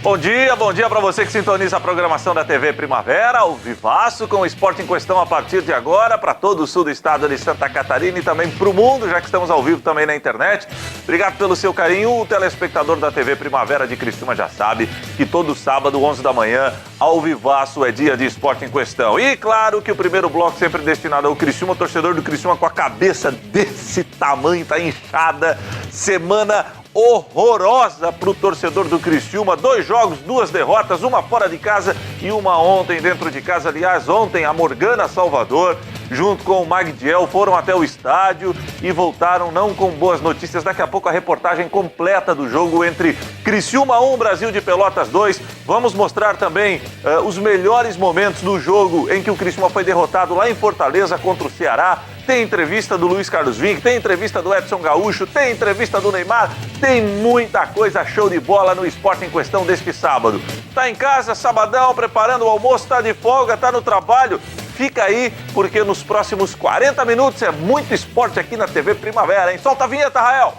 Bom dia para você que sintoniza a programação da TV Primavera, ao vivaço, com o esporte em questão a partir de agora, para todo o sul do estado de Santa Catarina e também para o mundo, já que estamos ao vivo também na internet. Obrigado pelo seu carinho. O telespectador da TV Primavera de Criciúma já sabe que todo sábado, 11 da manhã, ao vivaço, é dia de esporte em questão. E claro que o primeiro bloco sempre destinado ao Criciúma, torcedor do Criciúma com a cabeça desse tamanho, tá inchada, semana horrorosa para o torcedor do Criciúma. 2 jogos, 2 derrotas, uma fora de casa e uma ontem dentro de casa. Aliás, ontem a Morgana Salvador, junto com o Magdiel, foram até o estádio e voltaram não com boas notícias. Daqui a pouco a reportagem completa do jogo entre Criciúma 1, Brasil de Pelotas 2. Vamos mostrar também os melhores momentos do jogo em que o Criciúma foi derrotado lá em Fortaleza contra o Ceará. Tem entrevista do Luiz Carlos Vinck, tem entrevista do Edson Gaúcho, tem entrevista do Neymar, tem muita coisa show de bola no esporte em questão deste sábado. Tá em casa, sabadão, preparando o almoço, tá de folga, tá no trabalho? Fica aí, porque nos próximos 40 minutos é muito esporte aqui na TV Primavera, hein? Solta a vinheta, Rael!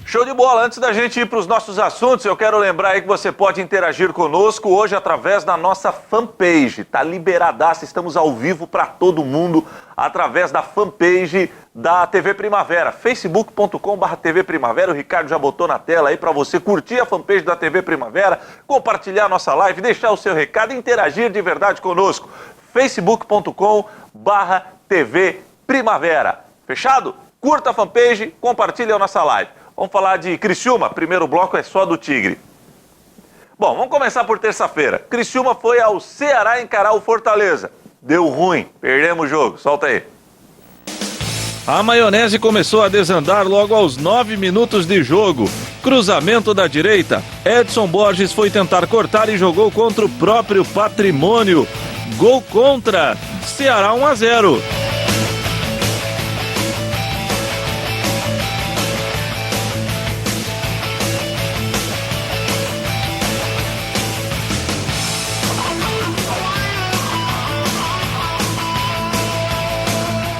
Show de bola! Antes da gente ir para os nossos assuntos, eu quero lembrar aí que você pode interagir conosco hoje através da nossa fanpage. Tá liberadaça, estamos ao vivo para todo mundo através da fanpage da TV Primavera, facebook.com/TV Primavera. O Ricardo já botou na tela aí para você curtir a fanpage da TV Primavera, compartilhar a nossa live, deixar o seu recado e interagir de verdade conosco. facebook.com/TV Primavera. Fechado? Curta a fanpage, compartilhe a nossa live. Vamos falar de Criciúma, primeiro bloco é só do Tigre. Bom, vamos começar por terça-feira. Criciúma foi ao Ceará encarar o Fortaleza. Deu ruim, perdemos o jogo. Solta aí. A maionese começou a desandar logo aos 9 minutos de jogo. Cruzamento da direita. Edson Borges foi tentar cortar e jogou contra o próprio Patrimônio. Gol contra. Ceará 1-0.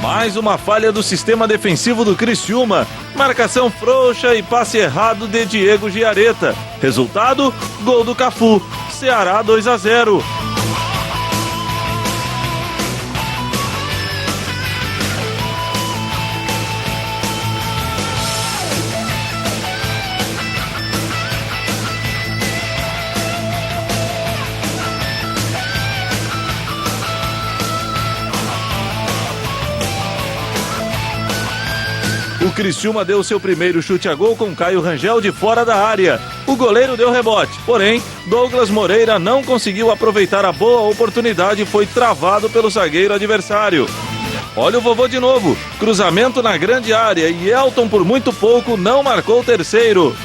Mais uma falha do sistema defensivo do Criciúma. Marcação frouxa e passe errado de Diego Giareta. Resultado, gol do Cafu. Ceará 2-0. O Criciúma deu seu primeiro chute a gol com Caio Rangel de fora da área. O goleiro deu rebote, porém, Douglas Moreira não conseguiu aproveitar a boa oportunidade e foi travado pelo zagueiro adversário. Olha o vovô de novo, cruzamento na grande área e Elton por muito pouco não marcou o terceiro.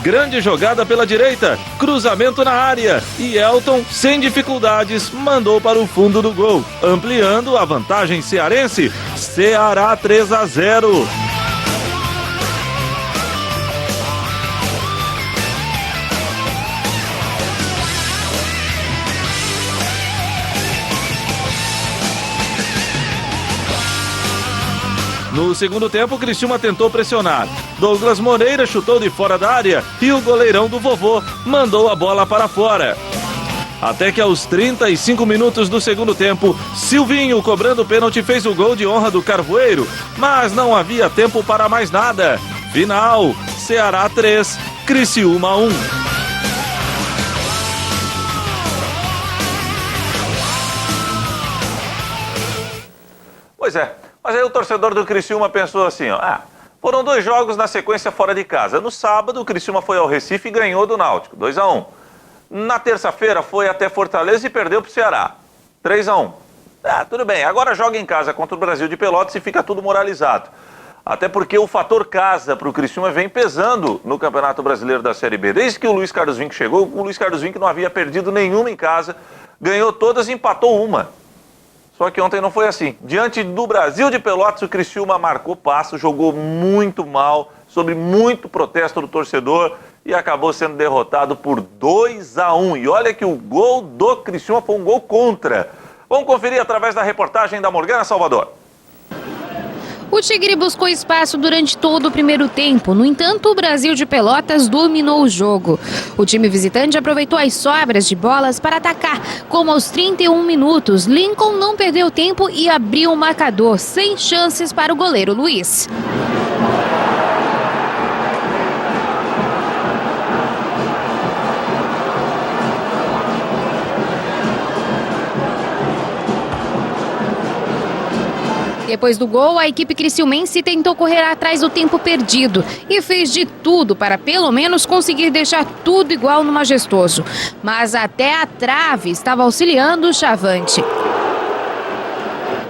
Grande jogada pela direita, cruzamento na área e Elton, sem dificuldades, mandou para o fundo do gol, ampliando a vantagem cearense. Ceará 3-0. No segundo tempo, o Criciúma tentou pressionar. Douglas Moreira chutou de fora da área e o goleirão do vovô mandou a bola para fora. Até que aos 35 minutos do segundo tempo, Silvinho, cobrando o pênalti, fez o gol de honra do Carvoeiro, mas não havia tempo para mais nada. Final, Ceará 3, Criciúma 1. Pois é. Mas aí o torcedor do Criciúma pensou assim, ó, foram 2 jogos na sequência fora de casa. No sábado, o Criciúma foi ao Recife e ganhou do Náutico, 2-1. Na terça-feira, foi até Fortaleza e perdeu para o Ceará, 3-1. Tudo bem, agora joga em casa contra o Brasil de Pelotas e fica tudo moralizado. Até porque o fator casa para o Criciúma vem pesando no Campeonato Brasileiro da Série B. Desde que o Luiz Carlos Vinck chegou, o Luiz Carlos Vinck não havia perdido nenhuma em casa, ganhou todas e empatou uma. Só que ontem não foi assim. Diante do Brasil de Pelotas, o Criciúma marcou passo, jogou muito mal, sob muito protesto do torcedor e acabou sendo derrotado por 2-1. E olha que o gol do Criciúma foi um gol contra. Vamos conferir através da reportagem da Morgana Salvador. O Tigre buscou espaço durante todo o primeiro tempo. No entanto, o Brasil de Pelotas dominou o jogo. O time visitante aproveitou as sobras de bolas para atacar, como aos 31 minutos. Lincoln não perdeu tempo e abriu o marcador, sem chances para o goleiro Luiz. Depois do gol, a equipe criciumense tentou correr atrás do tempo perdido e fez de tudo para pelo menos conseguir deixar tudo igual no Majestoso. Mas até a trave estava auxiliando o Chavante.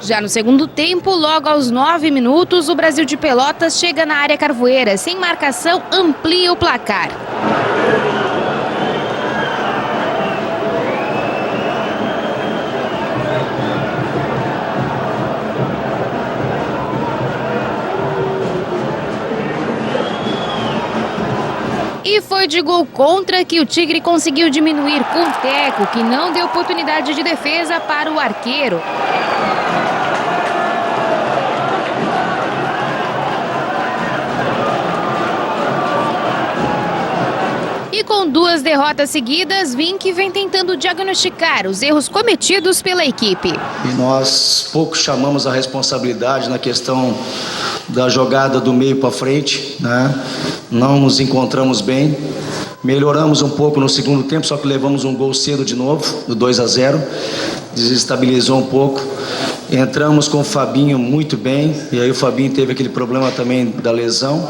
Já no segundo tempo, logo aos 9 minutos, o Brasil de Pelotas chega na área carvoeira. Sem marcação, amplia o placar. E foi de gol contra que o Tigre conseguiu diminuir com Teco, que não deu oportunidade de defesa para o arqueiro. E com 2 derrotas seguidas, Vink vem tentando diagnosticar os erros cometidos pela equipe. E nós pouco chamamos a responsabilidade na questão da jogada do meio para frente, né? Não nos encontramos bem. Melhoramos um pouco no segundo tempo, só que levamos um gol cedo de novo, do 2-0. Desestabilizou um pouco. Entramos com o Fabinho muito bem, e aí o Fabinho teve aquele problema também da lesão.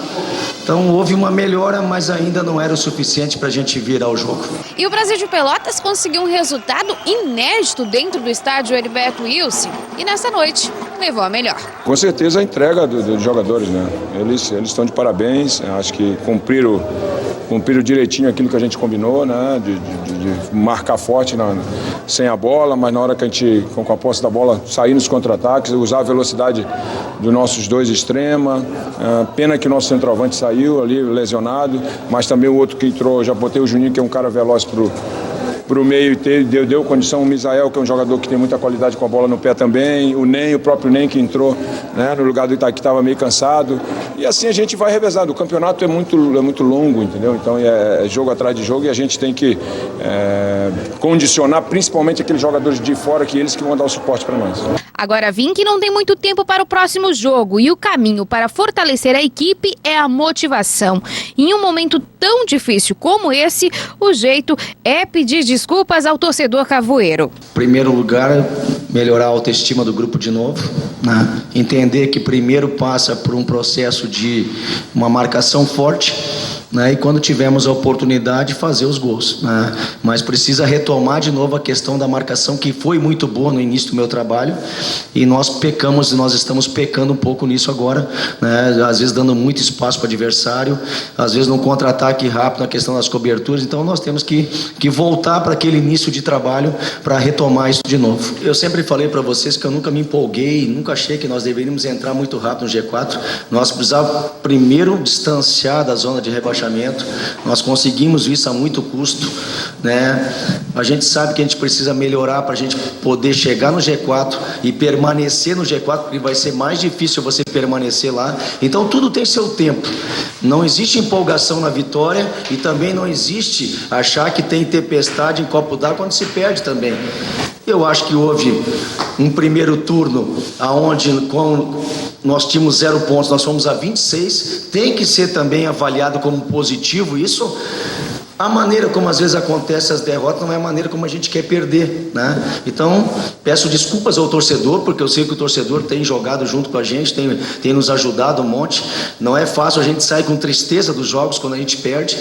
Então houve uma melhora, mas ainda não era o suficiente para a gente virar o jogo. E o Brasil de Pelotas conseguiu um resultado inédito dentro do estádio Heriberto Wilson. E nessa noite levou a melhor. Com certeza a entrega dos jogadores, né? Eles estão de parabéns, acho que cumpriram direitinho aquilo que a gente combinou, né? De marcar forte sem a bola, mas na hora que a gente, com a posse da bola, sair nos contra-ataques, usar a velocidade dos nossos 2 extremos. Pena que o nosso centroavante saiu ali lesionado, mas também o outro que entrou, já botei o Juninho, que é um cara veloz pro meio, e deu condição. O Misael, que é um jogador que tem muita qualidade com a bola no pé também, o próprio Nem que entrou, né, no lugar do Itaqui, estava meio cansado, e assim a gente vai revezando. O campeonato é muito longo, entendeu? Então é jogo atrás de jogo, e a gente tem que condicionar principalmente aqueles jogadores de fora, que eles que vão dar o suporte para nós. Agora Vink não tem muito tempo para o próximo jogo, e o caminho para fortalecer a equipe é a motivação. Em um momento tão difícil como esse, o jeito é pedir desculpas ao torcedor cavoeiro. Em primeiro lugar, melhorar a autoestima do grupo de novo, né? Entender que primeiro passa por um processo de uma marcação forte, né? E quando tivermos a oportunidade, fazer os gols, né? Mas precisa retomar de novo a questão da marcação, que foi muito boa no início do meu trabalho, e nós estamos pecando um pouco nisso agora, né? Às vezes dando muito espaço para o adversário, às vezes num contra-ataque rápido na questão das coberturas. Então nós temos que voltar para aquele início de trabalho para retomar isso de novo. Eu sempre falei para vocês que eu nunca me empolguei, nunca achei que nós deveríamos entrar muito rápido no G4. Nós precisávamos primeiro distanciar da zona de rebaixamento. Nós conseguimos isso a muito custo, né? A gente sabe que a gente precisa melhorar para a gente poder chegar no G4 e permanecer no G4, porque vai ser mais difícil você permanecer lá. Então tudo tem seu tempo. Não existe empolgação na vitória, e também não existe achar que tem tempestade em copo d'água quando se perde também. Eu acho que houve um primeiro turno onde nós tínhamos 0 pontos, nós fomos a 26, tem que ser também avaliado como positivo isso. A maneira como às vezes acontece as derrotas não é a maneira como a gente quer perder, né? Então, peço desculpas ao torcedor, porque eu sei que o torcedor tem jogado junto com a gente, tem nos ajudado um monte. Não é fácil, a gente sai com tristeza dos jogos quando a gente perde,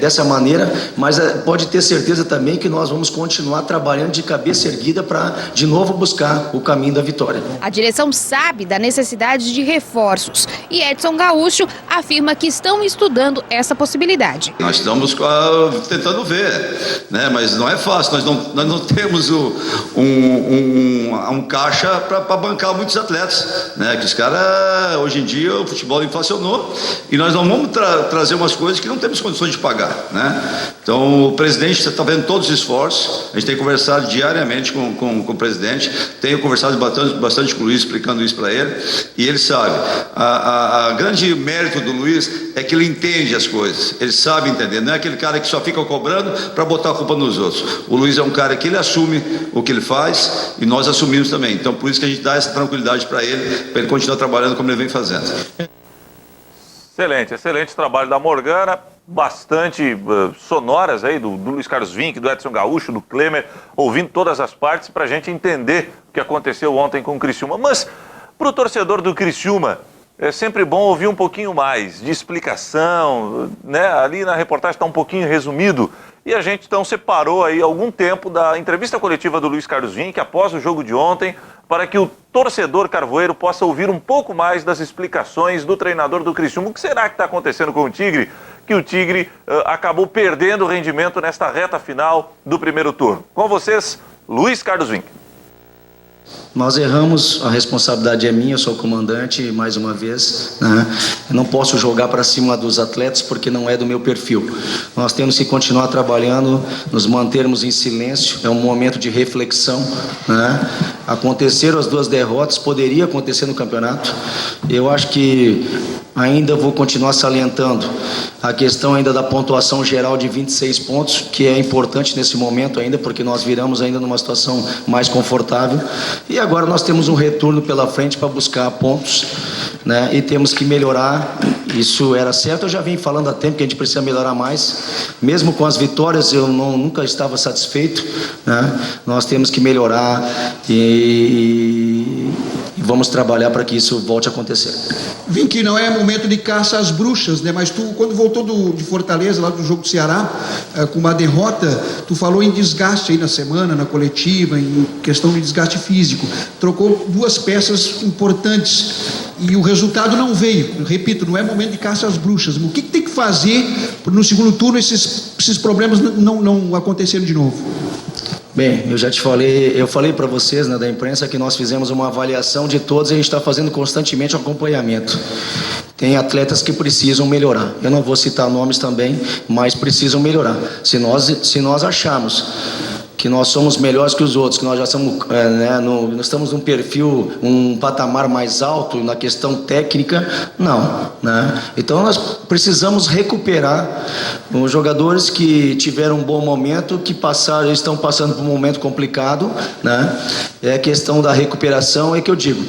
dessa maneira, mas pode ter certeza também que nós vamos continuar trabalhando de cabeça erguida para, de novo, buscar o caminho da vitória. A direção sabe da necessidade de reforços, e Edson Gaúcho afirma que estão estudando essa possibilidade. Nós estamos com tentando ver, né? Mas não é fácil, nós não temos um caixa para bancar muitos atletas, né? Que os caras, hoje em dia, o futebol inflacionou e nós não vamos trazer umas coisas que não temos condições de pagar, né? Então, o presidente está vendo todos os esforços, a gente tem conversado diariamente com o presidente, tenho conversado bastante com o Luiz, explicando isso para ele, e ele sabe. A grande mérito do Luiz é que ele entende as coisas, ele sabe entender, não é aquele cara que só fica cobrando para botar a culpa nos outros. O Luiz é um cara que ele assume o que ele faz e nós assumimos também, então por isso que a gente dá essa tranquilidade para ele continuar trabalhando como ele vem fazendo. Excelente trabalho da Morgana, bastante sonoras aí do Luiz Carlos Vinck, do Edson Gaúcho, do Klemer, ouvindo todas as partes para a gente entender o que aconteceu ontem com o Criciúma. Mas para o torcedor do Criciúma, é sempre bom ouvir um pouquinho mais de explicação, né? Ali na reportagem está um pouquinho resumido. E a gente então separou aí algum tempo da entrevista coletiva do Luiz Carlos Vinck após o jogo de ontem, para que o torcedor carvoeiro possa ouvir um pouco mais das explicações do treinador do Criciúma. O que será que está acontecendo com o Tigre? Que o Tigre acabou perdendo o rendimento nesta reta final do primeiro turno. Com vocês, Luiz Carlos Vinck. Nós erramos, a responsabilidade é minha, eu sou o comandante, mais uma vez, né? Eu não posso jogar para cima dos atletas porque não é do meu perfil. Nós temos que continuar trabalhando, nos mantermos em silêncio, é um momento de reflexão, né? Aconteceram as 2 derrotas, poderia acontecer no campeonato. Eu acho que ainda vou continuar salientando a questão ainda da pontuação geral de 26 pontos, que é importante nesse momento ainda, porque nós viramos ainda numa situação mais confortável. E agora nós temos um retorno pela frente para buscar pontos, né? E temos que melhorar. Isso era certo, eu já vim falando há tempo que a gente precisa melhorar mais. Mesmo com as vitórias, eu nunca estava satisfeito, né? Nós temos que melhorar e vamos trabalhar para que isso volte a acontecer. Vinck, não é momento de caça às bruxas, né? Mas tu, quando voltou de Fortaleza, lá do jogo do Ceará, com uma derrota, tu falou em desgaste aí na semana, na coletiva, em questão de desgaste físico. Trocou 2 peças importantes e o resultado não veio. Eu repito, não é momento de caça às bruxas. O que tem que fazer no segundo turno esses problemas não acontecerem de novo? Bem, eu falei para vocês, né, da imprensa, que nós fizemos uma avaliação de todos e a gente está fazendo constantemente acompanhamento. Tem atletas que precisam melhorar. Eu não vou citar nomes também, mas precisam melhorar. Se nós acharmos que nós somos melhores que os outros, que nós já somos, nós estamos num perfil, um patamar mais alto na questão técnica, não, né? Então nós precisamos recuperar os jogadores que tiveram um bom momento, que estão passando por um momento complicado, né? É a questão da recuperação, é que eu digo,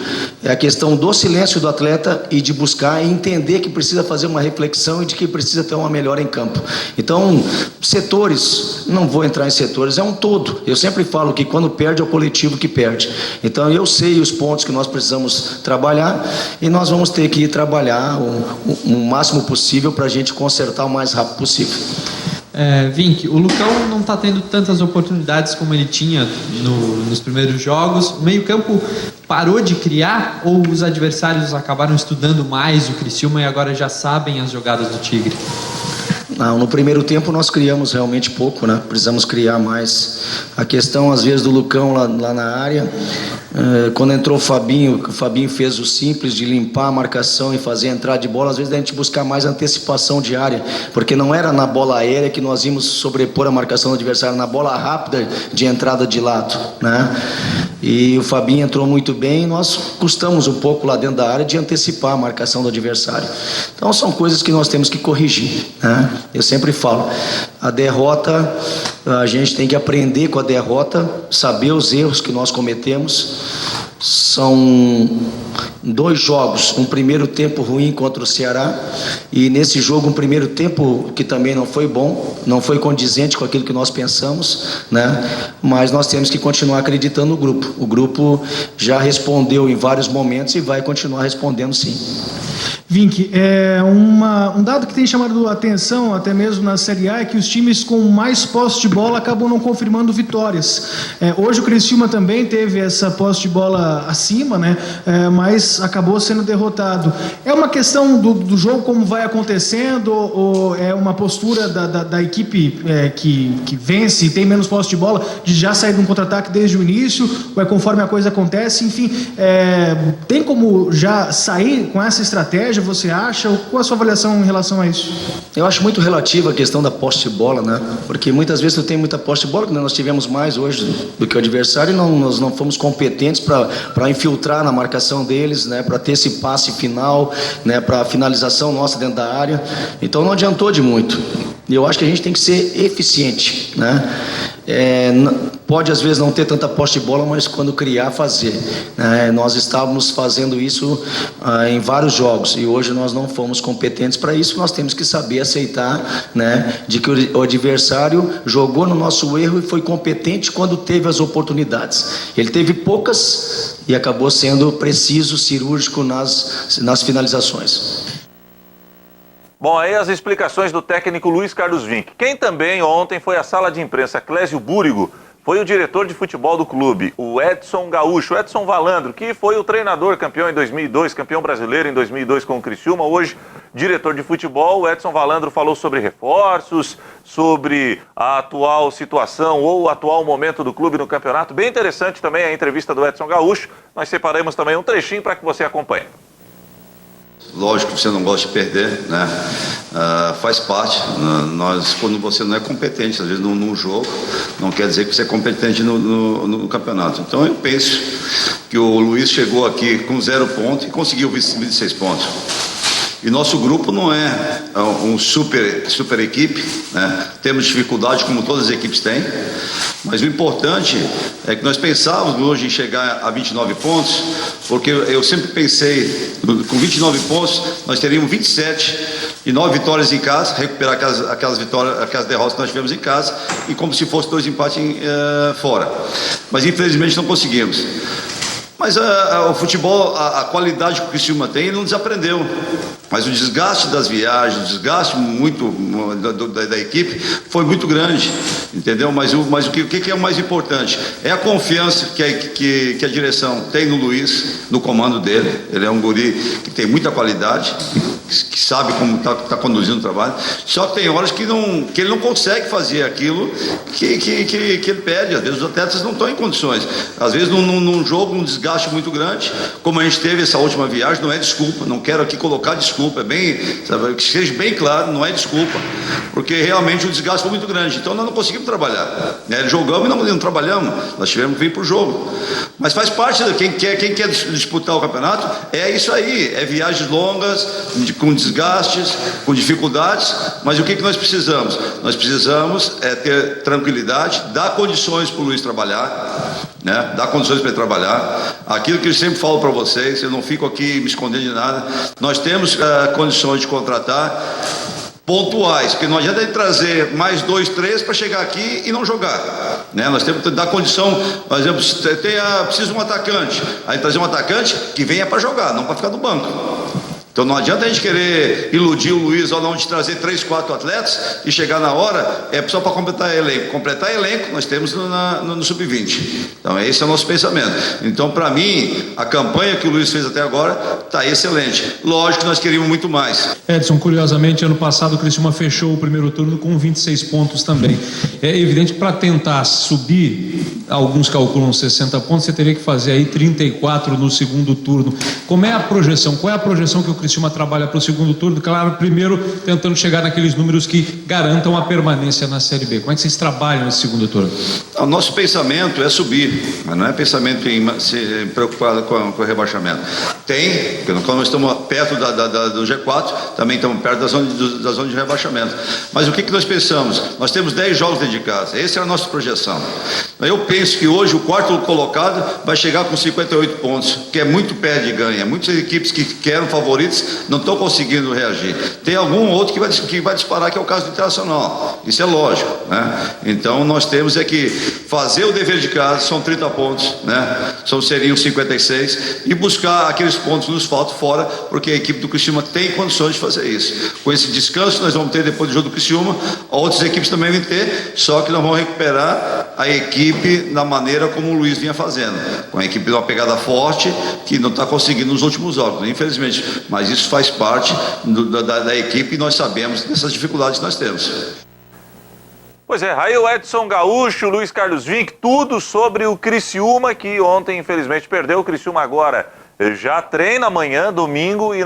é a questão do silêncio do atleta e de buscar e entender que precisa fazer uma reflexão e de que precisa ter uma melhora em campo. Então, setores, não vou entrar em setores, é um todo. Eu sempre falo que quando perde é o coletivo que perde. Então eu sei os pontos que nós precisamos trabalhar e nós vamos ter que trabalhar o máximo possível para a gente consertar o mais rápido possível. Vinck, o Lucão não está tendo tantas oportunidades como ele tinha nos primeiros jogos. O meio-campo parou de criar ou os adversários acabaram estudando mais o Criciúma e agora já sabem as jogadas do Tigre? Não, no primeiro tempo nós criamos realmente pouco, né? Precisamos criar mais. A questão, às vezes, do Lucão lá na área, quando entrou o Fabinho fez o simples de limpar a marcação e fazer a entrada de bola, às vezes a gente buscar mais antecipação de área, porque não era na bola aérea que nós íamos sobrepor a marcação do adversário, na bola rápida de entrada de lado, né? E o Fabinho entrou muito bem e nós custamos um pouco lá dentro da área de antecipar a marcação do adversário. Então são coisas que nós temos que corrigir, né? Eu sempre falo, a derrota, a gente tem que aprender com a derrota, saber os erros que nós cometemos. São 2 jogos, um primeiro tempo ruim contra o Ceará e nesse jogo um primeiro tempo que também não foi bom, não foi condizente com aquilo que nós pensamos, né? Mas nós temos que continuar acreditando no grupo. O grupo já respondeu em vários momentos e vai continuar respondendo sim. Vinck, um dado que tem chamado a atenção até mesmo na Série A é que os times com mais posse de bola acabam não confirmando vitórias. Hoje o Criciúma também teve essa posse de bola bola acima, né? Mas acabou sendo derrotado. É uma questão do jogo como vai acontecendo, ou é uma postura da equipe que vence e tem menos posse de bola, de já sair de um contra-ataque desde o início, ou é conforme a coisa acontece? Enfim, tem como já sair com essa estratégia, você acha? Qual a sua avaliação em relação a isso? Eu acho muito relativa a questão da posse de bola, né? Porque muitas vezes tu tem muita posse de bola, nós tivemos mais hoje do que o adversário, e nós não fomos competentes para infiltrar na marcação deles, né? Para ter esse passe final, né? Para a finalização nossa dentro da área. Então não adiantou de muito. E eu acho que a gente tem que ser eficiente, né? Pode às vezes não ter tanta posse de bola, mas quando criar, fazer, né? Nós estávamos fazendo isso em vários jogos, e hoje nós não fomos competentes para isso. Nós temos que saber aceitar, né? De que o adversário jogou no nosso erro e foi competente quando teve as oportunidades. Ele teve poucas e acabou sendo preciso, cirúrgico nas finalizações. Bom, aí as explicações do técnico Luiz Carlos Vinck. Quem também ontem foi à sala de imprensa, Clésio Búrigo, foi o diretor de futebol do clube, o Edson Gaúcho, Edson Valandro, que foi o treinador campeão em 2002, campeão brasileiro em 2002 com o Criciúma, hoje diretor de futebol. O Edson Valandro falou sobre reforços, sobre a atual situação ou o atual momento do clube no campeonato. Bem interessante também a entrevista do Edson Gaúcho. Nós separamos também um trechinho para que você acompanhe. Lógico que você não gosta de perder, né? Faz parte. Quando você não é competente, às vezes num jogo, não quer dizer que você é competente no campeonato. Então eu penso que o Luiz chegou aqui com 0 pontos e conseguiu 26 pontos. E nosso grupo não é um super equipe, né? Temos dificuldade como todas as equipes têm, mas o importante é que nós pensávamos hoje em chegar a 29 pontos, porque eu sempre pensei, com 29 pontos, nós teríamos 27 e 9 vitórias em casa, recuperar aquelas derrotas que nós tivemos em casa, e como se fosse 2 empates fora. Mas infelizmente não conseguimos. Mas o futebol, a qualidade que o Criciúma tem, ele não desaprendeu. Mas o desgaste das viagens, o desgaste muito da equipe foi muito grande, entendeu? Mas o que é o mais importante? É a confiança que a direção tem no Luiz, no comando dele. Ele é um guri que tem muita qualidade, que sabe como está conduzindo o trabalho. Só que tem horas que ele não consegue fazer aquilo que ele pede. Às vezes os atletas não estão em condições. Às vezes num jogo, um desgaste muito grande, como a gente teve essa última viagem, não é desculpa. Não quero aqui colocar desculpa. Que seja bem claro, não é desculpa, porque realmente o desgaste foi muito grande. Então nós não conseguimos trabalhar, né? Jogamos e não trabalhamos, nós tivemos que vir para o jogo. Mas faz parte quem quer disputar o campeonato, é isso aí, é viagens longas, com desgastes, com dificuldades. Mas o que nós precisamos? Nós precisamos ter tranquilidade, dar condições para o Luiz trabalhar, né? Dar condições para ele trabalhar. Aquilo que eu sempre falo para vocês, eu não fico aqui me escondendo de nada. Nós temos condições de contratar pontuais, porque não adianta ele trazer mais 2, 3 para chegar aqui e não jogar, né? Nós temos que dar condição, por exemplo, precisa de um atacante, aí trazer um atacante que venha para jogar, não para ficar no banco. Então não adianta a gente querer iludir o Luiz ou não de trazer 3, 4 atletas e chegar na hora, só para completar elenco. Completar elenco nós temos no Sub-20. Então esse é o nosso pensamento. Então para mim, a campanha que o Luiz fez até agora está excelente. Lógico que nós queríamos muito mais. Edson, curiosamente, ano passado o Criciúma fechou o primeiro turno com 26 pontos também. É evidente que para tentar subir, alguns calculam 60 pontos, você teria que fazer aí 34 no segundo turno. Como é a projeção? Qual é a projeção que o Criciúma trabalha para o segundo turno? Claro, primeiro tentando chegar naqueles números que garantam a permanência na Série B. Como é que vocês trabalham nesse segundo turno? O nosso pensamento é subir, mas não é pensamento em se preocupar com o rebaixamento. Tem, porque quando nós estamos perto do G4, também estamos perto da zona de rebaixamento. Mas o que nós pensamos? Nós temos 10 jogos dentro de casa, essa é a nossa projeção. Eu penso que hoje o quarto colocado vai chegar com 58 pontos, que é muito pé de ganha. Muitas equipes que eram favoritas favoritos, não estão conseguindo reagir. Tem algum outro que vai disparar, que é o caso do Internacional. Isso é lógico, né? Então nós temos que fazer o dever de casa, são 30 pontos, né? Seriam 56, e buscar aqueles pontos que nos faltam fora, porque a equipe do Criciúma tem condições de fazer isso. Com esse descanso que nós vamos ter depois do jogo do Criciúma, outras equipes também vão ter, só que nós vamos recuperar a equipe da maneira como o Luiz vinha fazendo, com a equipe de uma pegada forte, que não está conseguindo nos últimos jogos, infelizmente, mas isso faz parte da equipe, e nós sabemos dessas dificuldades que nós temos. Pois é, aí o Edson Gaúcho, Luiz Carlos Vinck, tudo sobre o Criciúma, que ontem infelizmente perdeu. O Criciúma agora já treina amanhã, domingo, e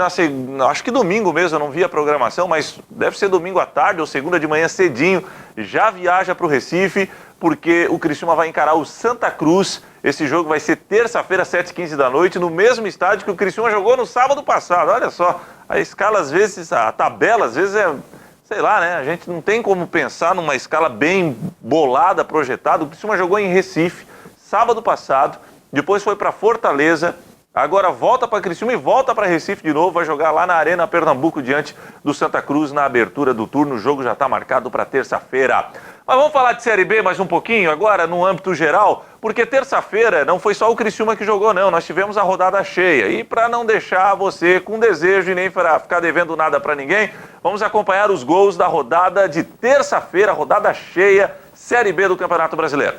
acho que domingo mesmo, eu não vi a programação, mas deve ser domingo à tarde ou segunda de manhã cedinho, já viaja para o Recife, porque o Criciúma vai encarar o Santa Cruz. Esse jogo vai ser terça-feira, 7h15 da noite, no mesmo estádio que o Criciúma jogou no sábado passado. Olha só, a escala às vezes, a tabela às vezes sei lá, né? A gente não tem como pensar numa escala bem bolada, projetada. O Criciúma jogou em Recife, sábado passado, depois foi para Fortaleza, agora volta para Criciúma e volta para Recife de novo, vai jogar lá na Arena Pernambuco diante do Santa Cruz na abertura do turno. O jogo já está marcado para terça-feira. Mas vamos falar de Série B mais um pouquinho agora, no âmbito geral, porque terça-feira não foi só o Criciúma que jogou, não. Nós tivemos a rodada cheia. E para não deixar você com desejo e nem para ficar devendo nada para ninguém, vamos acompanhar os gols da rodada de terça-feira, rodada cheia, Série B do Campeonato Brasileiro.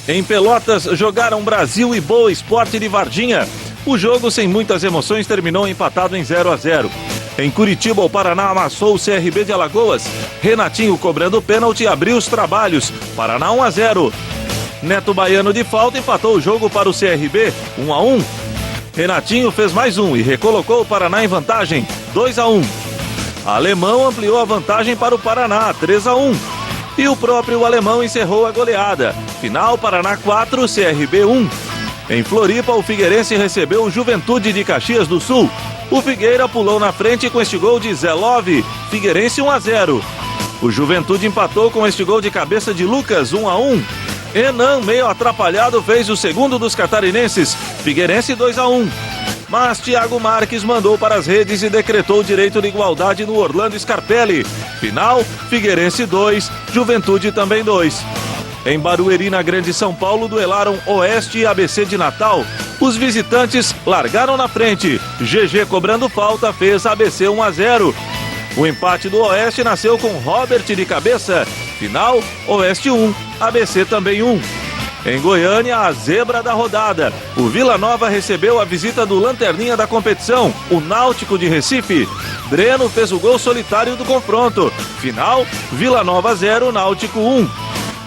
Em Pelotas, jogaram Brasil e Boa Esporte de Varginha. O jogo, sem muitas emoções, terminou empatado em 0-0. Em Curitiba, o Paraná amassou o CRB de Alagoas. Renatinho, cobrando pênalti, abriu os trabalhos. Paraná 1-0. Neto Baiano de falta empatou o jogo para o CRB, 1-1. Renatinho fez mais um e recolocou o Paraná em vantagem, 2-1. Alemão ampliou a vantagem para o Paraná, 3-1. E o próprio Alemão encerrou a goleada. Final, Paraná 4, CRB 1. Em Floripa, o Figueirense recebeu o Juventude de Caxias do Sul. O Figueira pulou na frente com este gol de Zé Love, Figueirense 1-0. O Juventude empatou com este gol de cabeça de Lucas, 1-1. Enan, meio atrapalhado, fez o segundo dos catarinenses, Figueirense 2-1. Mas Thiago Marques mandou para as redes e decretou o direito de igualdade no Orlando Scarpelli. Final, Figueirense 2, Juventude também 2. Em Barueri, na Grande São Paulo, duelaram Oeste e ABC de Natal. Os visitantes largaram na frente. GG, cobrando falta, fez ABC 1-0. O empate do Oeste nasceu com Robert de cabeça. Final, Oeste 1, ABC também 1. Em Goiânia, a zebra da rodada. O Vila Nova recebeu a visita do lanterninha da competição, o Náutico de Recife. Breno fez o gol solitário do confronto. Final, Vila Nova 0, Náutico 1.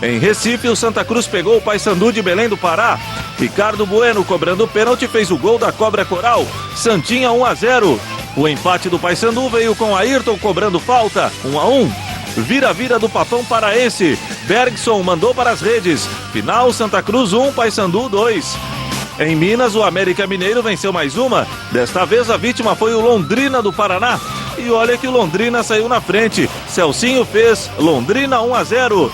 Em Recife, o Santa Cruz pegou o Paysandu de Belém do Pará. Ricardo Bueno, cobrando pênalti, fez o gol da Cobra Coral. Santinha 1-0. O empate do Paysandu veio com Ayrton cobrando falta, 1-1. Vira-vira do Papão Paraense. Bergson mandou para as redes. Final, Santa Cruz 1, Paysandu 2. Em Minas, o América Mineiro venceu mais uma. Desta vez, a vítima foi o Londrina do Paraná. E olha que o Londrina saiu na frente. Celcinho fez Londrina 1-0.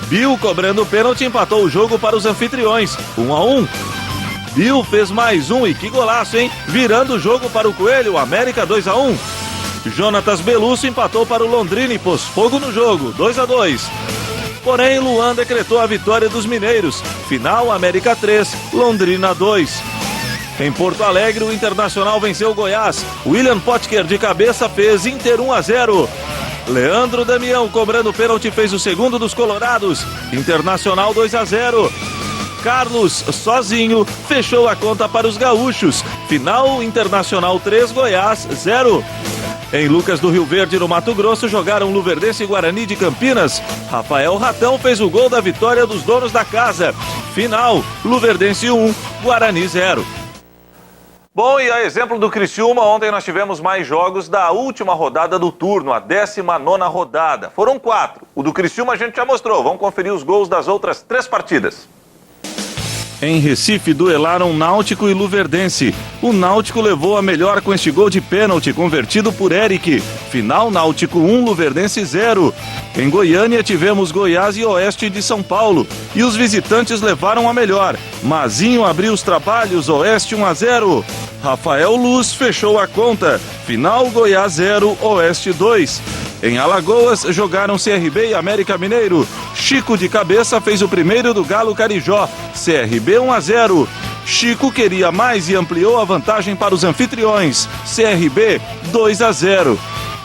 Bill, cobrando pênalti, empatou o jogo para os anfitriões, 1-1. Bill fez mais um e que golaço, hein? Virando o jogo para o Coelho, América 2-1. Jonatas Belusso empatou para o Londrina e pôs fogo no jogo, 2-2. Porém, Luan decretou a vitória dos mineiros. Final, América 3, Londrina 2. Em Porto Alegre, o Internacional venceu o Goiás. William Potker de cabeça fez Inter 1-0. Leandro Damião, cobrando pênalti, fez o segundo dos colorados. Internacional 2-0. Carlos, sozinho, fechou a conta para os gaúchos. Final, Internacional 3, Goiás 0. Em Lucas do Rio Verde, no Mato Grosso, jogaram Luverdense e Guarani de Campinas. Rafael Ratão fez o gol da vitória dos donos da casa. Final, Luverdense 1, Guarani 0. Bom, e a exemplo do Criciúma, ontem nós tivemos mais jogos da última rodada do turno, a 19ª rodada. Foram 4. O do Criciúma a gente já mostrou. Vamos conferir os gols das outras 3 partidas. Em Recife, duelaram Náutico e Luverdense. O Náutico levou a melhor com este gol de pênalti, convertido por Eric. Final, Náutico 1, Luverdense 0. Em Goiânia, tivemos Goiás e Oeste de São Paulo. E os visitantes levaram a melhor. Mazinho abriu os trabalhos, Oeste 1-0. Rafael Luz fechou a conta. Final Goiás 0, Oeste 2. Em Alagoas, jogaram CRB e América Mineiro. Chico de cabeça fez o primeiro do Galo Carijó. CRB 1-0. Chico queria mais e ampliou a vantagem para os anfitriões. CRB 2-0.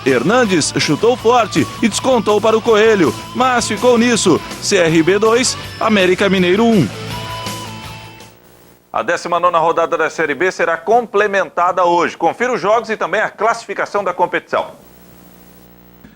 Hernandes chutou forte e descontou para o Coelho, mas ficou nisso. CRB 2, América Mineiro 1. A 19ª rodada da Série B será complementada hoje. Confira os jogos e também a classificação da competição.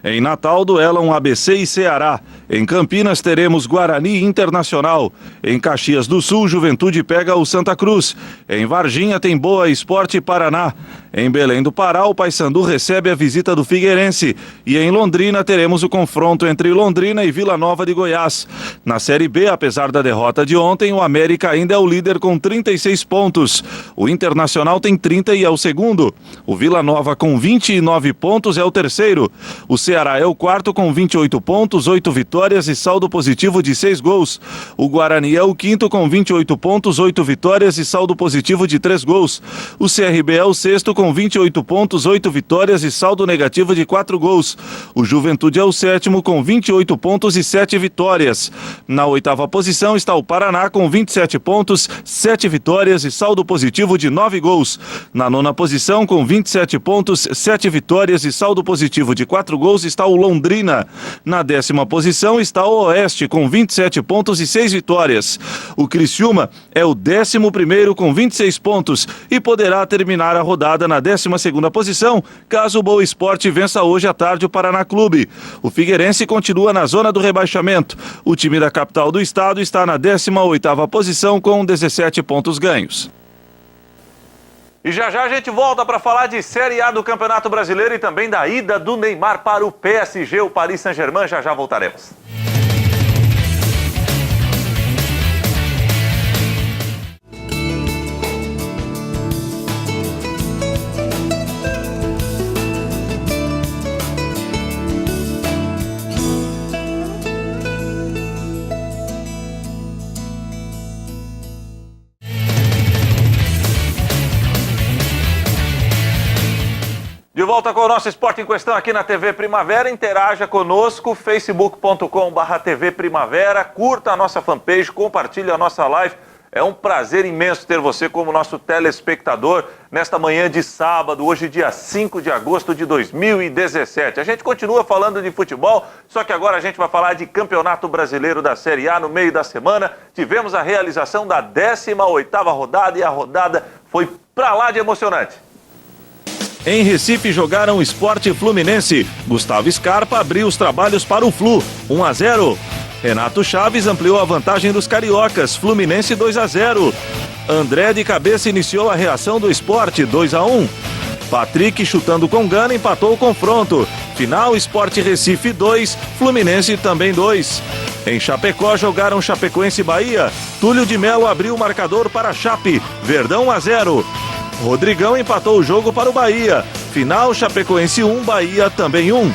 Em Natal, duelam ABC e Ceará. Em Campinas, teremos Guarani e Internacional. Em Caxias do Sul, Juventude pega o Santa Cruz. Em Varginha, tem Boa Esporte e Paraná. Em Belém do Pará, o Paysandu recebe a visita do Figueirense. E em Londrina, teremos o confronto entre Londrina e Vila Nova de Goiás. Na Série B, apesar da derrota de ontem, o América ainda é o líder com 36 pontos. O Internacional tem 30 e é o segundo. O Vila Nova, com 29 pontos, é o terceiro. O Ceará é o quarto com 28 pontos, 8 vitórias e saldo positivo de 6 gols. O Guarani é o quinto com 28 pontos, 8 vitórias e saldo positivo de 3 gols. O CRB é o sexto com 28 pontos, 8 vitórias e saldo negativo de 4 gols. O Juventude é o sétimo com 28 pontos e 7 vitórias. Na oitava posição está o Paraná com 27 pontos, 7 vitórias e saldo positivo de 9 gols. Na nona posição com 27 pontos, 7 vitórias e saldo positivo de 4 gols está o Londrina. Na 10ª posição está o Oeste com 27 pontos e 6 vitórias. O Criciúma é o 11º com 26 pontos e poderá terminar a rodada na 12ª posição caso o Boa Esporte vença hoje à tarde o Paraná Clube. O Figueirense continua na zona do rebaixamento. O time da capital do estado está na 18ª posição com 17 pontos ganhos. E já já a gente volta para falar de Série A do Campeonato Brasileiro e também da ida do Neymar para o PSG, o Paris Saint-Germain. Já já voltaremos. De volta com o nosso Esporte em Questão aqui na TV Primavera. Interaja conosco, facebook.com/TV Primavera. Curta a nossa fanpage, compartilhe a nossa live. É um prazer imenso ter você como nosso telespectador nesta manhã de sábado, hoje dia 5 de agosto de 2017. A gente continua falando de futebol, só que agora a gente vai falar de Campeonato Brasileiro da Série A. No meio da semana tivemos a realização da 18ª rodada e a rodada foi pra lá de emocionante. Em Recife jogaram Sport e Fluminense. Gustavo Scarpa abriu os trabalhos para o Flu, 1-0. Renato Chaves ampliou a vantagem dos cariocas, Fluminense 2-0. André de cabeça iniciou a reação do Sport, 2-1. Patrick chutando com gana empatou o confronto. Final Sport Recife 2, Fluminense também 2. Em Chapecó jogaram Chapecoense e Bahia. Túlio de Melo abriu o marcador para Chape, Verdão 1-0. Rodrigão empatou o jogo para o Bahia. Final Chapecoense 1, Bahia também 1.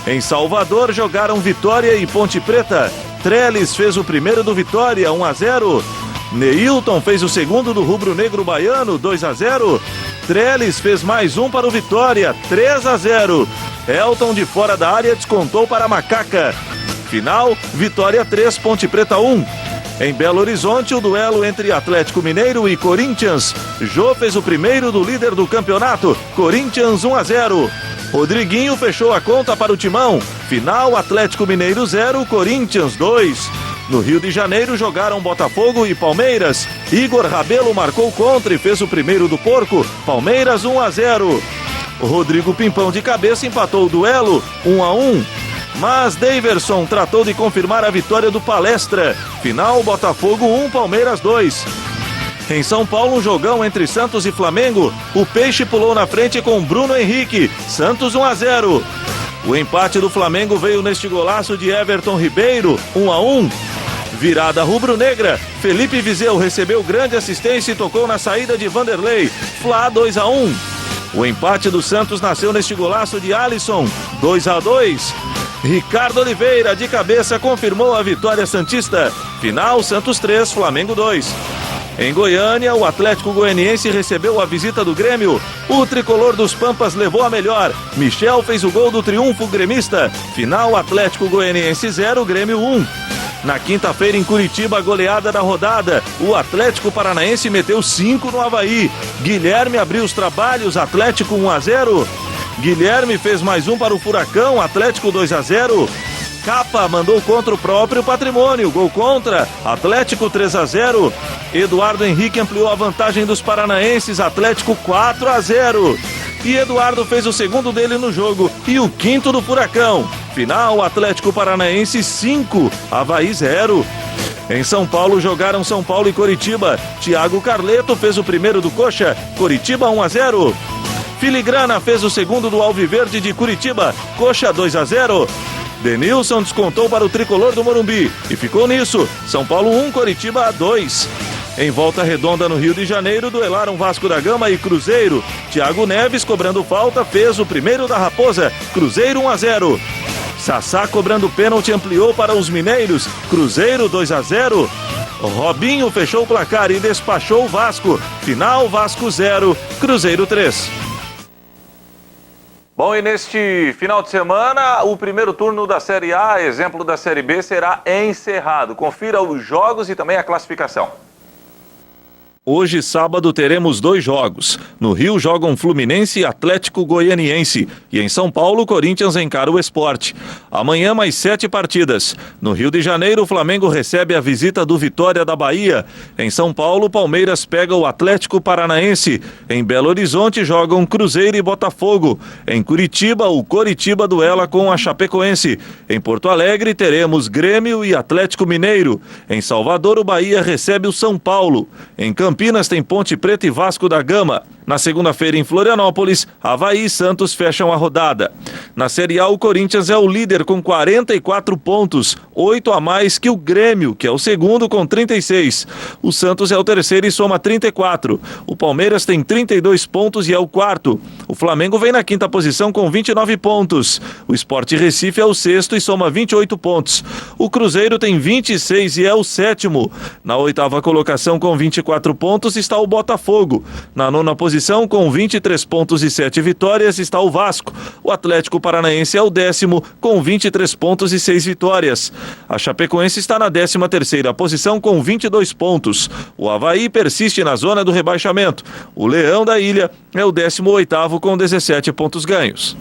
Em Salvador jogaram Vitória e Ponte Preta. Trellis fez o primeiro do Vitória, 1-0. Neilton fez o segundo do rubro-negro baiano, 2-0. Trellis fez mais um para o Vitória, 3-0. Elton de fora da área descontou para a Macaca. Final, Vitória 3, Ponte Preta 1. Em Belo Horizonte, o duelo entre Atlético Mineiro e Corinthians. Jô fez o primeiro do líder do campeonato, Corinthians 1-0. Rodriguinho fechou a conta para o Timão. Final, Atlético Mineiro 0, Corinthians 2. No Rio de Janeiro jogaram Botafogo e Palmeiras. Igor Rabelo marcou contra e fez o primeiro do Porco, Palmeiras 1-0. Rodrigo Pimpão de cabeça empatou o duelo, 1-1. Mas Daverson tratou de confirmar a vitória do Palestra. Final, Botafogo 1, Palmeiras 2. Em São Paulo, um jogão entre Santos e Flamengo. O Peixe pulou na frente com Bruno Henrique. Santos 1-0. O empate do Flamengo veio neste golaço de Everton Ribeiro, 1-1. Virada rubro-negra. Felipe Viseu recebeu grande assistência e tocou na saída de Vanderlei. Fla 2-1. O empate do Santos nasceu neste golaço de Alisson, 2-2. Ricardo Oliveira, de cabeça, confirmou a vitória santista. Final, Santos 3, Flamengo 2. Em Goiânia, o Atlético Goianiense recebeu a visita do Grêmio. O tricolor dos Pampas levou a melhor. Michel fez o gol do triunfo gremista. Final, Atlético Goianiense 0, Grêmio 1. Na quinta-feira, em Curitiba, a goleada da rodada. O Atlético Paranaense meteu 5 no Avaí. Guilherme abriu os trabalhos, Atlético 1-0. Guilherme fez mais um para o Furacão, Atlético 2-0. Capa mandou contra o próprio Patrimônio, gol contra, Atlético 3-0. Eduardo Henrique ampliou a vantagem dos paranaenses, Atlético 4-0. E Eduardo fez o segundo dele no jogo e o quinto do Furacão. Final, Atlético Paranaense 5, Avaí 0. Em São Paulo jogaram São Paulo e Coritiba. Thiago Carleto fez o primeiro do Coxa, Coritiba 1-0. Filigrana fez o segundo do Alviverde de Curitiba, Coxa 2-0. Denilson descontou para o tricolor do Morumbi e ficou nisso, São Paulo 1, Coritiba 2. Em Volta Redonda, no Rio de Janeiro, duelaram Vasco da Gama e Cruzeiro. Thiago Neves, cobrando falta, fez o primeiro da Raposa, Cruzeiro 1-0. Sassá, cobrando pênalti, ampliou para os mineiros, Cruzeiro 2-0. Robinho fechou o placar e despachou o Vasco. Final, Vasco 0, Cruzeiro 3. Bom, e neste final de semana, o primeiro turno da Série A, exemplo da Série B, será encerrado. Confira os jogos e também a classificação. Hoje, sábado, teremos 2 jogos. No Rio jogam Fluminense e Atlético Goianiense. E em São Paulo, Corinthians encara o Sport. Amanhã, mais 7 partidas. No Rio de Janeiro, o Flamengo recebe a visita do Vitória da Bahia. Em São Paulo, Palmeiras pega o Atlético Paranaense. Em Belo Horizonte, jogam Cruzeiro e Botafogo. Em Curitiba, o Coritiba duela com a Chapecoense. Em Porto Alegre, teremos Grêmio e Atlético Mineiro. Em Salvador, o Bahia recebe o São Paulo. Em Campinas tem Ponte Preta e Vasco da Gama. Na segunda-feira, em Florianópolis, Avaí e Santos fecham a rodada. Na Série A, o Corinthians é o líder com 44 pontos, 8 a mais que o Grêmio, que é o segundo com 36. O Santos é o terceiro e soma 34. O Palmeiras tem 32 pontos e é o quarto. O Flamengo vem na quinta posição com 29 pontos. O Sport Recife é o sexto e soma 28 pontos. O Cruzeiro tem 26 e é o sétimo. Na oitava colocação com 24 pontos está o Botafogo. Na nona posição com 23 pontos e 7 vitórias está o Vasco. O Atlético Paranaense é o 10º com 23 pontos e 6 vitórias. A Chapecoense está na 13ª posição com 22 pontos. O Avaí persiste na zona do rebaixamento. O Leão da Ilha é o 18º com 17 pontos ganhos.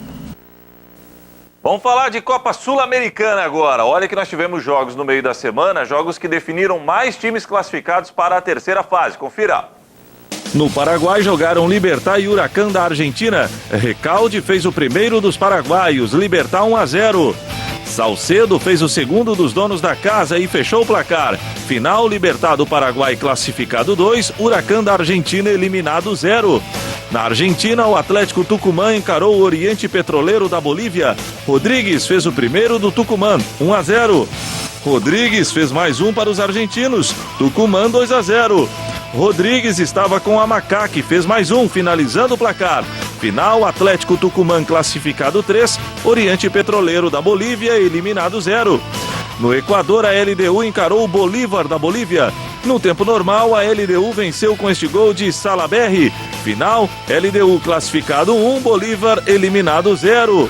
Vamos falar de Copa Sul-Americana agora. Olha que nós tivemos jogos no meio da semana, jogos que definiram mais times classificados para a terceira fase. Confira. No Paraguai jogaram Libertad e Huracán da Argentina. Recalde fez o primeiro dos paraguaios, Libertad 1-0. Salcedo fez o segundo dos donos da casa e fechou o placar. Final, Libertad do Paraguai classificado 2, Huracán da Argentina eliminado 0. Na Argentina, o Atlético Tucumã encarou o Oriente Petroleiro da Bolívia. Rodrigues fez o primeiro do Tucumã, 1-0. Rodrigues fez mais um para os argentinos, Tucumã 2-0. Rodrigues estava com a Macaque, fez mais um, finalizando o placar. Final, Atlético Tucumã classificado 3, Oriente Petroleiro da Bolívia eliminado 0. No Equador, a LDU encarou o Bolívar da Bolívia. No tempo normal, a LDU venceu com este gol de Salaberry. Final, LDU classificado 1, Bolívar eliminado 0.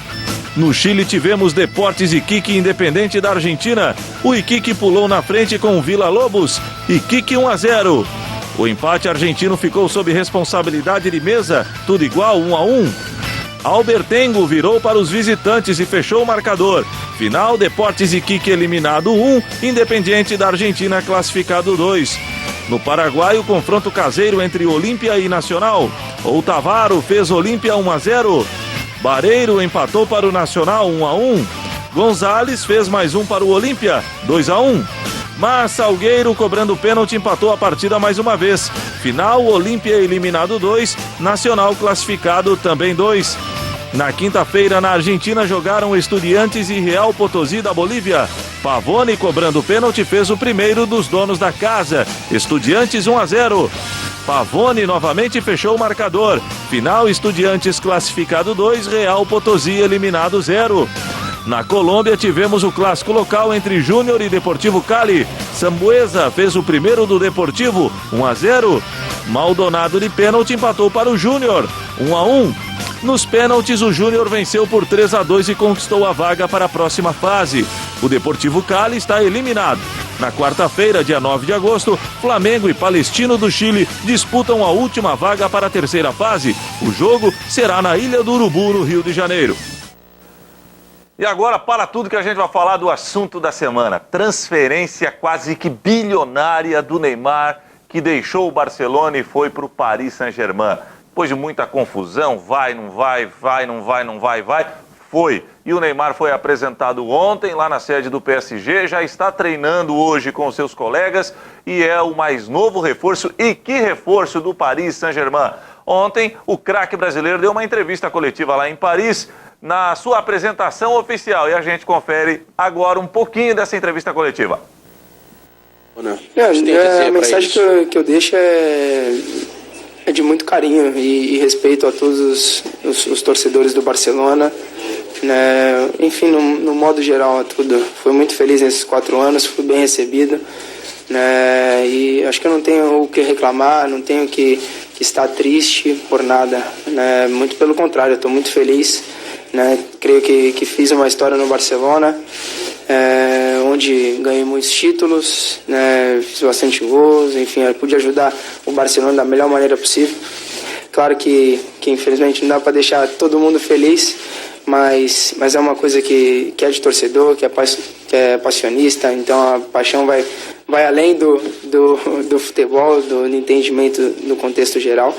No Chile tivemos Deportes Iquique Independente da Argentina. O Iquique pulou na frente com o Villa Lobos. Iquique 1-0. O empate argentino ficou sob responsabilidade de mesa, tudo igual, 1-1. Albertengo virou para os visitantes e fechou o marcador. Final, Deportes Iquique eliminado 1, Independiente da Argentina classificado 2. No Paraguai, o confronto caseiro entre Olímpia e Nacional. Outavaro fez Olímpia 1-0. Bareiro empatou para o Nacional 1-1. Gonzalez fez mais um para o Olímpia, 2-1. Mas Salgueiro, cobrando pênalti, empatou a partida mais uma vez. Final, Olímpia eliminado 2, Nacional classificado também 2. Na quinta-feira, na Argentina, jogaram Estudiantes e Real Potosí da Bolívia. Pavone, cobrando pênalti, fez o primeiro dos donos da casa. Estudiantes 1-0. Pavone novamente fechou o marcador. Final, Estudiantes classificado 2, Real Potosí eliminado 0. Na Colômbia tivemos o clássico local entre Júnior e Deportivo Cali. Sambuesa fez o primeiro do Deportivo, 1-0. Maldonado de pênalti empatou para o Júnior, 1-1. Nos pênaltis, o Júnior venceu por 3-2 e conquistou a vaga para a próxima fase. O Deportivo Cali está eliminado. Na quarta-feira, dia 9 de agosto, Flamengo e Palestino do Chile disputam a última vaga para a terceira fase. O jogo será na Ilha do Urubu, no Rio de Janeiro. E agora, para tudo que a gente vai falar do assunto da semana. Transferência quase que bilionária do Neymar, que deixou o Barcelona e foi para o Paris Saint-Germain. Depois de muita confusão, vai, não vai, foi. E o Neymar foi apresentado ontem lá na sede do PSG, já está treinando hoje com seus colegas e é o mais novo reforço. E que reforço do Paris Saint-Germain. Ontem, o craque brasileiro deu uma entrevista coletiva lá em Paris, na sua apresentação oficial. E a gente confere agora um pouquinho dessa entrevista coletiva. A mensagem que eu deixo é de muito carinho e respeito a todos os torcedores do Barcelona, né? Enfim, no modo geral, a tudo. Fui muito feliz nesses 4 anos, fui bem recebido, né? E acho que eu não tenho o que reclamar, não tenho que estar triste por nada, né? Muito pelo contrário, eu estou muito feliz, né? Creio que fiz uma história no Barcelona, onde ganhei muitos títulos, né? Fiz bastante gols, enfim, eu pude ajudar o Barcelona da melhor maneira possível. Claro que infelizmente não dá para deixar todo mundo feliz, mas é uma coisa que é de torcedor, que é passionista, então a paixão vai além do futebol, do entendimento no contexto geral.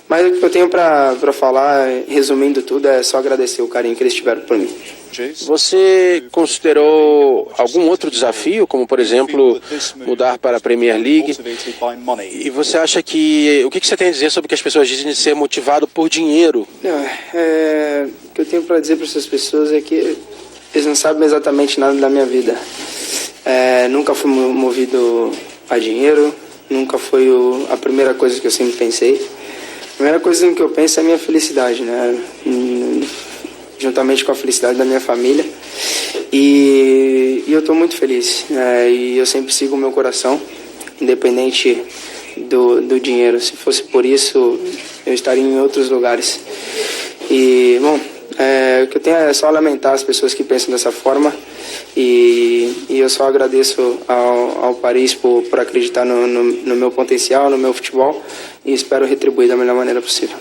Mas o que eu tenho para falar, resumindo tudo, é só agradecer o carinho que eles tiveram por mim. Você considerou algum outro desafio, como por exemplo mudar para a Premier League? E você acha que o que você tem a dizer sobre o que as pessoas dizem de ser motivado por dinheiro? O que eu tenho para dizer para essas pessoas é que eles não sabem exatamente nada da minha vida. Nunca fui movido a dinheiro, nunca foi a primeira coisa que eu sempre pensei. A primeira coisa que eu penso é a minha felicidade, né? Juntamente com a felicidade da minha família. E eu estou muito feliz, né? E eu sempre sigo o meu coração, independente do dinheiro. Se fosse por isso, eu estaria em outros lugares. E, bom, o que eu tenho é só lamentar as pessoas que pensam dessa forma. E eu só agradeço ao Paris por acreditar no meu potencial, no meu futebol, e espero retribuir da melhor maneira possível.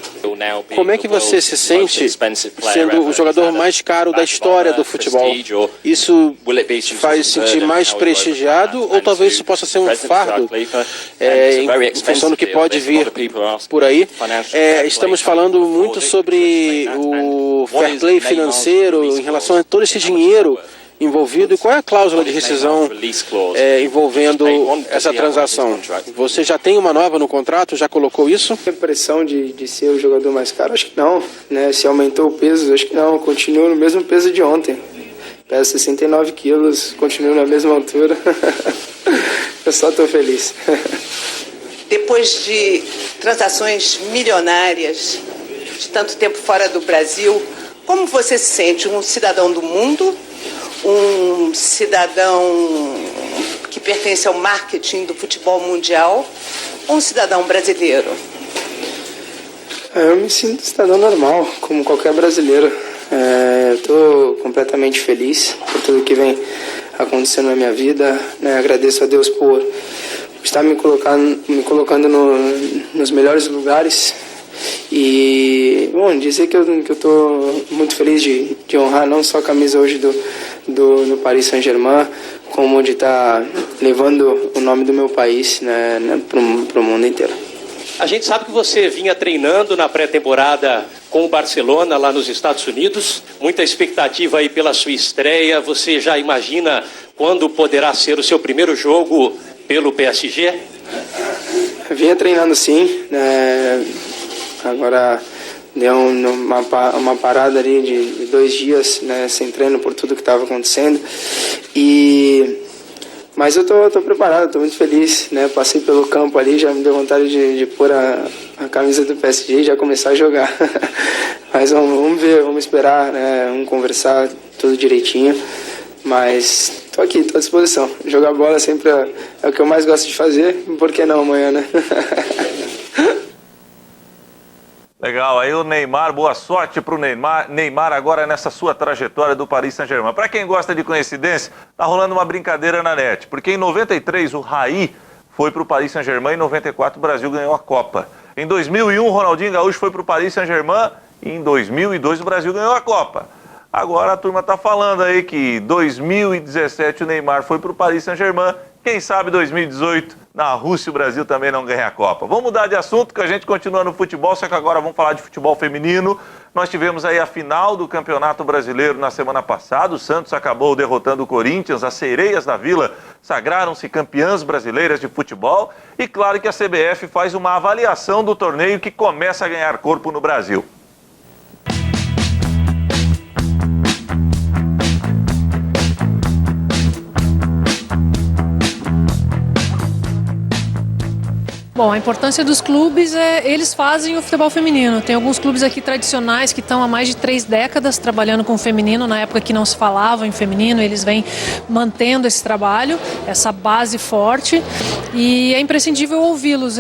Como é que você se sente sendo o jogador mais caro da história do futebol? Isso te faz sentir mais prestigiado ou talvez isso possa ser um fardo em função do que pode vir por aí? Estamos falando muito sobre o fair play financeiro em relação a todo esse dinheiro envolvido, e qual é a cláusula de rescisão envolvendo essa transação? Você já tem uma nova no contrato? Já colocou isso? Tem pressão de ser o jogador mais caro? Acho que não, né? Se aumentou o peso, acho que não. Continuo no mesmo peso de ontem. Peso 69 quilos, continuo na mesma altura. Eu só estou feliz. Depois de transações milionárias, de tanto tempo fora do Brasil, como você se sente? Um cidadão do mundo? Um cidadão que pertence ao marketing do futebol mundial ou um cidadão brasileiro? Eu me sinto cidadão normal, como qualquer brasileiro. Estou completamente feliz por tudo que vem acontecendo na minha vida, né? Agradeço a Deus por estar me colocando nos melhores lugares. E, bom, dizer que eu estou muito feliz de honrar não só a camisa hoje do Paris Saint-Germain, como de estar levando o nome do meu país, né, para o mundo inteiro. A gente sabe que você vinha treinando na pré-temporada com o Barcelona lá nos Estados Unidos. Muita expectativa aí pela sua estreia. Você já imagina quando poderá ser o seu primeiro jogo pelo PSG? Eu vinha treinando sim, né? Agora deu uma parada ali de 2 dias, né, sem treino por tudo que estava acontecendo. Mas eu tô preparado, tô muito feliz, né? Passei pelo campo ali, já me deu vontade de pôr a camisa do PSG e já começar a jogar. Mas vamos ver, vamos esperar, né? Vamos conversar tudo direitinho. Mas tô aqui, tô à disposição. Jogar bola sempre é o que eu mais gosto de fazer. Por que não amanhã, né? Legal, aí o Neymar, boa sorte pro Neymar agora nessa sua trajetória do Paris Saint-Germain. Para quem gosta de coincidência, tá rolando uma brincadeira na net, porque em 93 o Raí foi pro Paris Saint-Germain, em 94 o Brasil ganhou a Copa. Em 2001 o Ronaldinho Gaúcho foi pro Paris Saint-Germain e em 2002 o Brasil ganhou a Copa. Agora a turma tá falando aí que 2017 o Neymar foi pro Paris Saint-Germain. Quem sabe 2018, na Rússia, o Brasil também não ganha a Copa. Vamos mudar de assunto, que a gente continua no futebol, só que agora vamos falar de futebol feminino. Nós tivemos aí a final do Campeonato Brasileiro na semana passada. O Santos acabou derrotando o Corinthians. As Sereias da Vila sagraram-se campeãs brasileiras de futebol. E claro que a CBF faz uma avaliação do torneio que começa a ganhar corpo no Brasil. Bom, a importância dos clubes eles fazem o futebol feminino. Tem alguns clubes aqui tradicionais que estão há mais de 3 décadas trabalhando com o feminino, na época que não se falava em feminino, eles vêm mantendo esse trabalho, essa base forte, e é imprescindível ouvi-los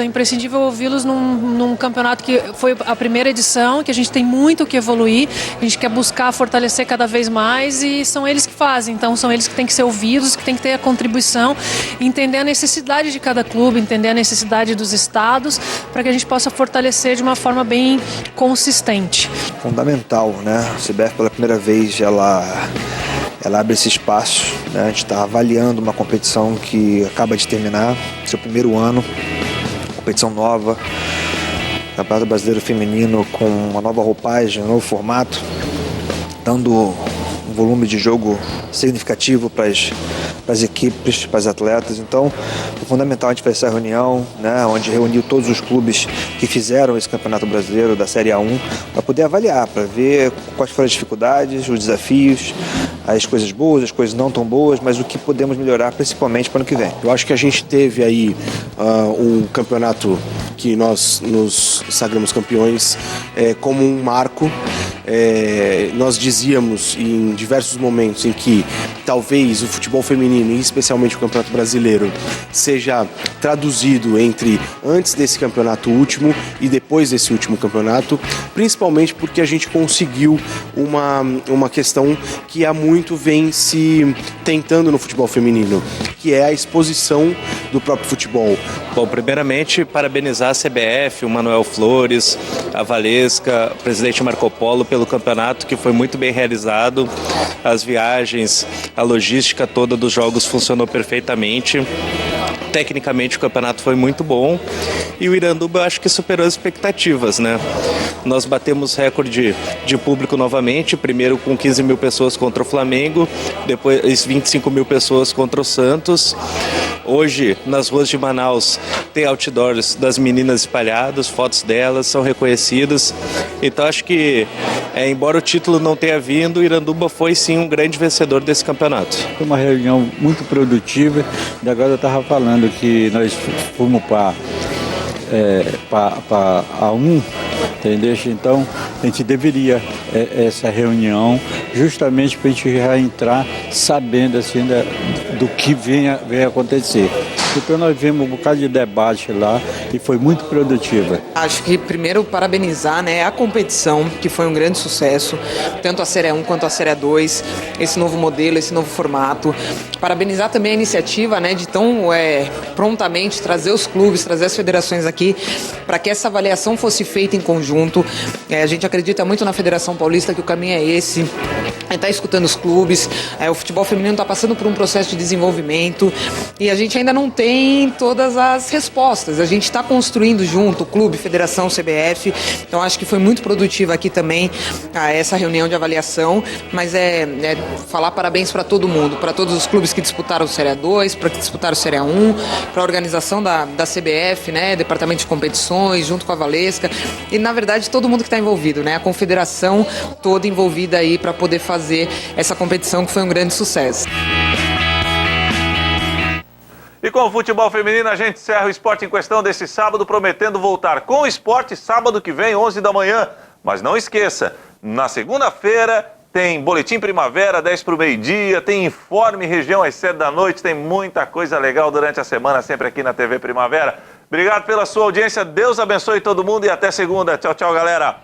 num campeonato que foi a primeira edição, que a gente tem muito o que evoluir, a gente quer buscar fortalecer cada vez mais e são eles que fazem, então são eles que têm que ser ouvidos, que têm que ter a contribuição, entender a necessidade de cada clube, entender a necessidade dos estados, para que a gente possa fortalecer de uma forma bem consistente. Fundamental, né? A CBF pela primeira vez ela abre esse espaço, né? A gente está avaliando uma competição que acaba de terminar, seu primeiro ano, competição nova, Campeonato Brasileiro Feminino com uma nova roupagem, um novo formato, dando um volume de jogo significativo para as equipes, para as atletas. Então, é fundamental a gente fazer essa reunião, né, onde reuniu todos os clubes que fizeram esse Campeonato Brasileiro da Série A1, para poder avaliar, para ver quais foram as dificuldades, os desafios, as coisas boas, as coisas não tão boas, mas o que podemos melhorar, principalmente para o ano que vem. Eu acho que a gente teve aí um campeonato que nós nos sagramos campeões como um marco. Nós dizíamos em diversos momentos em que talvez o futebol feminino, e especialmente o Campeonato Brasileiro, seja traduzido entre antes desse campeonato último e depois desse último campeonato, principalmente porque a gente conseguiu uma questão que há muito vem se tentando no futebol feminino, que é a exposição do próprio futebol. Bom, primeiramente, parabenizar a CBF, o Manuel Flores, a Valesca, o presidente Marco Polo, pelo campeonato que foi muito bem realizado. As viagens, a logística toda dos jogos funcionou perfeitamente. Tecnicamente o campeonato foi muito bom e o Iranduba eu acho que superou as expectativas, né? Nós batemos recorde de público novamente, primeiro com 15 mil pessoas contra o Flamengo, depois 25 mil pessoas contra o Santos. Hoje, nas ruas de Manaus, tem outdoors das meninas espalhados, fotos delas são reconhecidas. Então acho que, embora o título não tenha vindo, o Iranduba foi sim um grande vencedor desse campeonato. Foi uma reunião muito produtiva, e agora eu estava falando que nós fomos para A1, entendeu? Então a gente deveria essa reunião justamente para a gente já entrar sabendo assim do que vem acontecer. Então nós vimos um bocado de debate lá e foi muito produtiva. Acho que primeiro parabenizar, né, a competição, que foi um grande sucesso, tanto a Série 1 quanto a Série 2, esse novo modelo, esse novo formato. Parabenizar também a iniciativa, né, de tão prontamente trazer os clubes, trazer as federações aqui, para que essa avaliação fosse feita em conjunto. A gente acredita muito na Federação Paulista que o caminho é esse. Está escutando os clubes, o futebol feminino está passando por um processo de desenvolvimento e a gente ainda não tem todas as respostas. A gente está construindo junto, clube, federação, CBF, então acho que foi muito produtiva aqui também essa reunião de avaliação, mas falar parabéns para todo mundo, para todos os clubes que disputaram o Série 2, para que disputaram o Série 1, para a organização da CBF, né, Departamento de Competições, junto com a Valesca e na verdade todo mundo que está envolvido, né, a confederação toda envolvida aí para poder fazer essa competição que foi um grande sucesso. E com o futebol feminino a gente encerra o Esporte em Questão desse sábado, prometendo voltar com o esporte sábado que vem, 11 da manhã, Mas não esqueça, na segunda-feira tem Boletim Primavera, 10 para o meio-dia, tem Informe Região às 7 da noite, tem muita coisa legal durante a semana, sempre aqui na TV Primavera. Obrigado pela sua audiência, Deus abençoe todo mundo e até segunda. Tchau, tchau, galera.